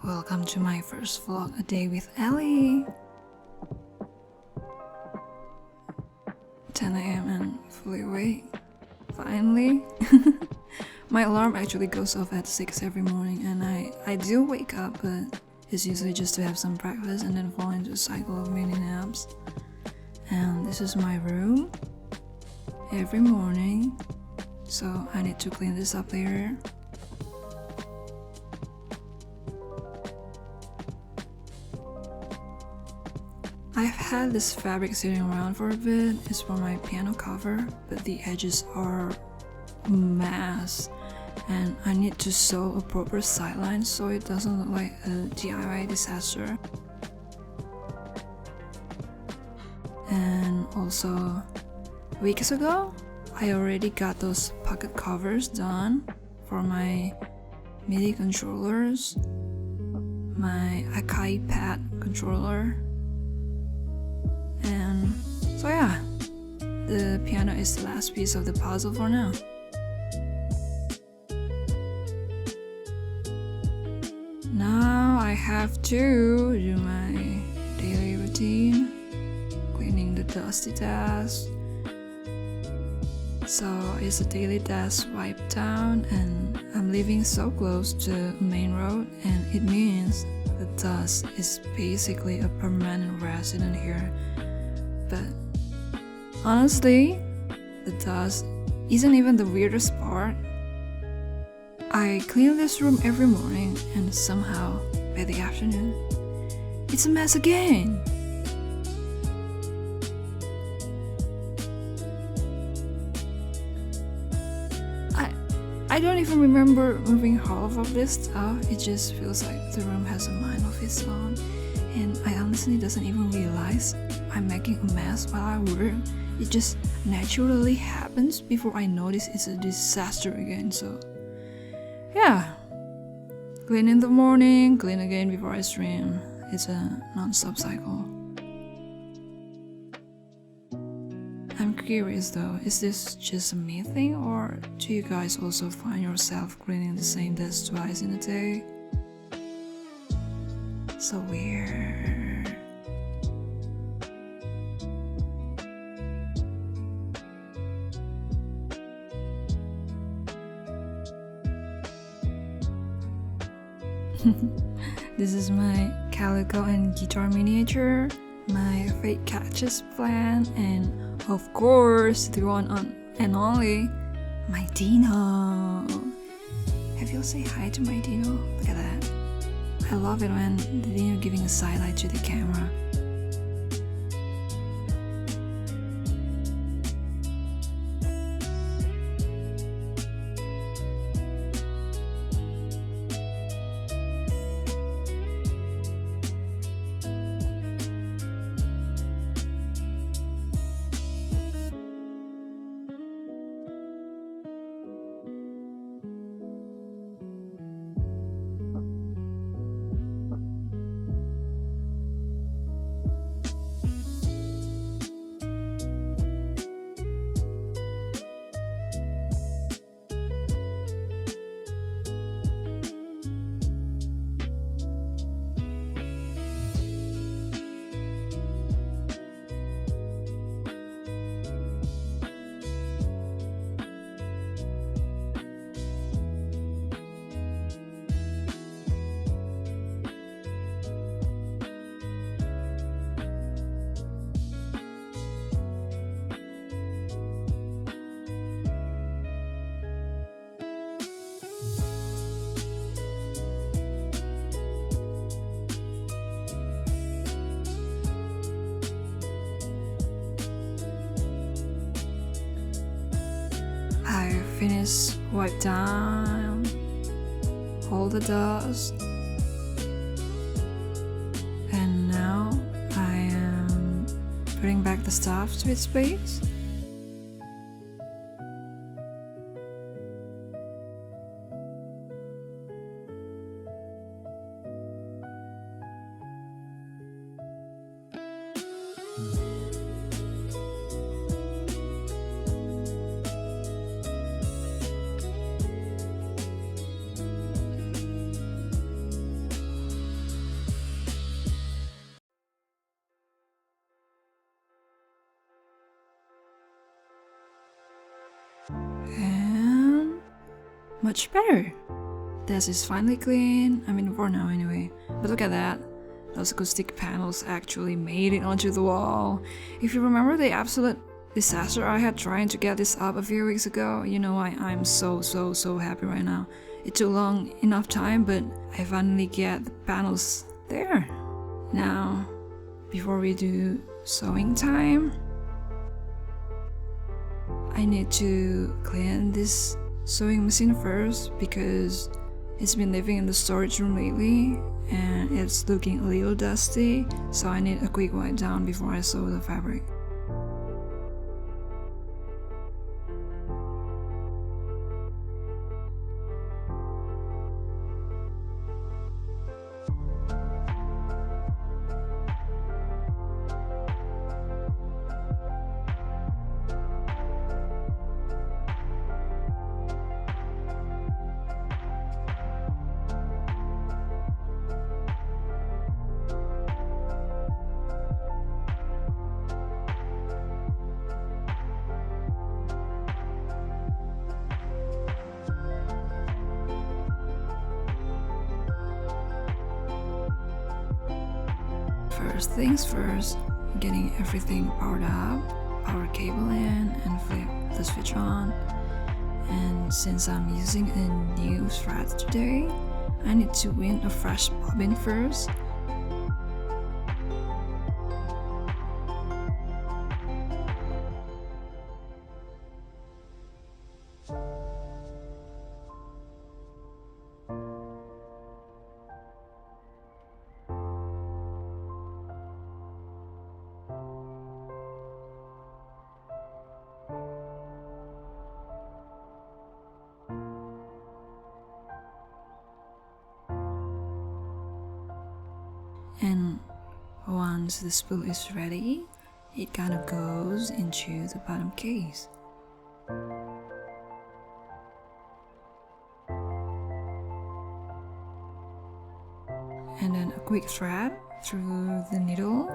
Welcome to my first vlog, A Day with Elly. 10 a.m. and fully awake. Finally. My alarm actually goes off at 6 every morning, and I do wake up, but it's usually just to have some breakfast and then fall into a cycle of mini naps. And this is my room every morning, so I need to clean this up later. I've had this fabric sitting around for a bit. It's for my piano cover, but the edges are a mess, and I need to sew a proper sideline so it doesn't look like a DIY disaster. And also, weeks ago, I already got those pocket covers done for my MIDI controllers, my Akai pad controller. And so yeah, the piano is the last piece of the puzzle for now. Now I have to do my daily routine, cleaning the dusty desk. So it's a daily desk wipe down, and I'm living so close to the main road, and it means the dust is basically a permanent resident here. But honestly, the dust isn't even the weirdest part. I clean this room every morning, and somehow, by the afternoon, it's a mess again. I don't even remember moving half of this stuff. It just feels like the room has a mind of its own, and I honestly doesn't even realize I'm making a mess while I work. It just naturally happens before I notice it's a disaster again. So yeah, clean in the morning, clean again before I stream. It's a non-stop cycle. I'm curious though, is this just a me thing, or do you guys also find yourself cleaning the same desk twice in a day? So weird. This is my calico and guitar miniature, my fake cactus plant, and of course the one and only, my Dino. Have you say hi to my Dino? Look at that. I love it when the Dino giving a side eye to the camera. I finished wipe down all the dust, and now I am putting back the stuff to its place. Much better. Desk is finally clean, I mean for now anyway. But look at that. Those acoustic panels actually made it onto the wall. If you remember the absolute disaster I had trying to get this up a few weeks ago, you know why I'm so happy right now. It took long enough time, but I finally get the panels there. Now, before we do sewing time, I need to clean this sewing machine first because it's been living in the storage room lately and it's looking a little dusty, so I need a quick wipe down before I sew the fabric. First things first, getting everything powered up, power cable in and flip the switch on. And since I'm using a new thread today, I need to wind a fresh bobbin first. And once the spool is ready, it kind of goes into the bottom case. And then a quick thread through the needle.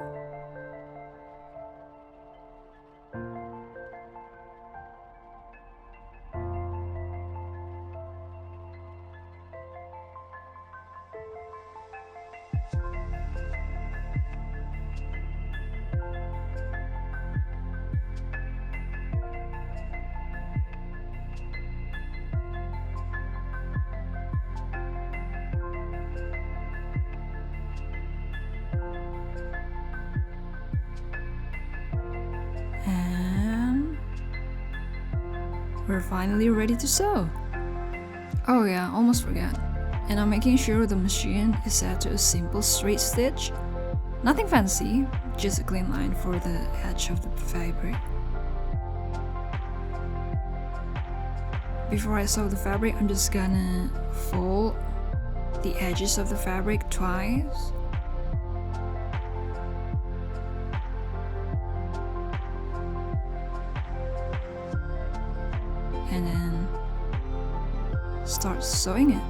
And we're finally ready to sew. Oh yeah, almost forgot. And I'm making sure the machine is set to a simple straight stitch. Nothing fancy, just a clean line for the edge of the fabric. Before I sew the fabric, I'm just gonna fold the edges of the fabric twice. And then start sewing it.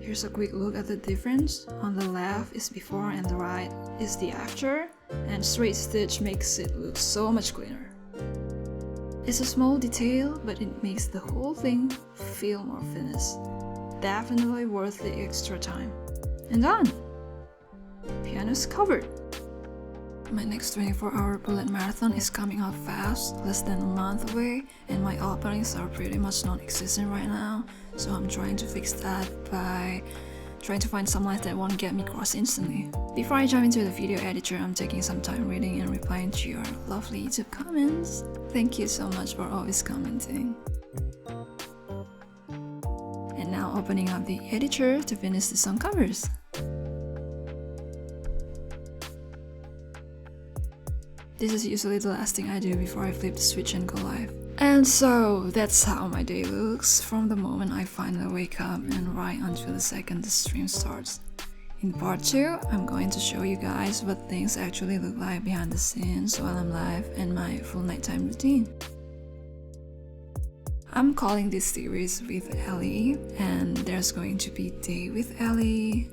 Here's a quick look at the difference. On the left is before and the right is the after, and straight stitch makes it look so much cleaner. It's a small detail, but it makes the whole thing feel more finished. Definitely worth the extra time. And done! Piano's covered! My next 24-hour bullet marathon is coming up fast, less than a month away, and my openings are pretty much non-existent right now, so I'm trying to fix that by trying to find some lines that won't get me crossed instantly. Before I jump into the video editor, I'm taking some time reading and replying to your lovely YouTube comments. Thank you so much for always commenting. And now opening up the editor to finish the song covers. This is usually the last thing I do before I flip the switch and go live. And so that's how my day looks from the moment I finally wake up and right until the second the stream starts. In part 2, I'm going to show you guys what things actually look like behind the scenes while I'm live and my full nighttime routine. I'm calling this series with Elly, and there's going to be day with Elly,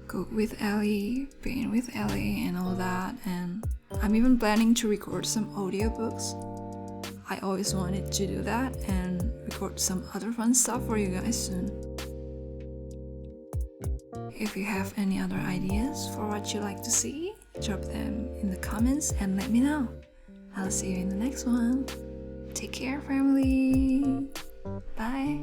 cook with Elly, paint with Elly, and all that. And I'm even planning to record some audiobooks. I always wanted to do that and record some other fun stuff for you guys soon. If you have any other ideas for what you like to see, drop them in the comments and let me know. I'll see you in the next one. Take care, family. Bye.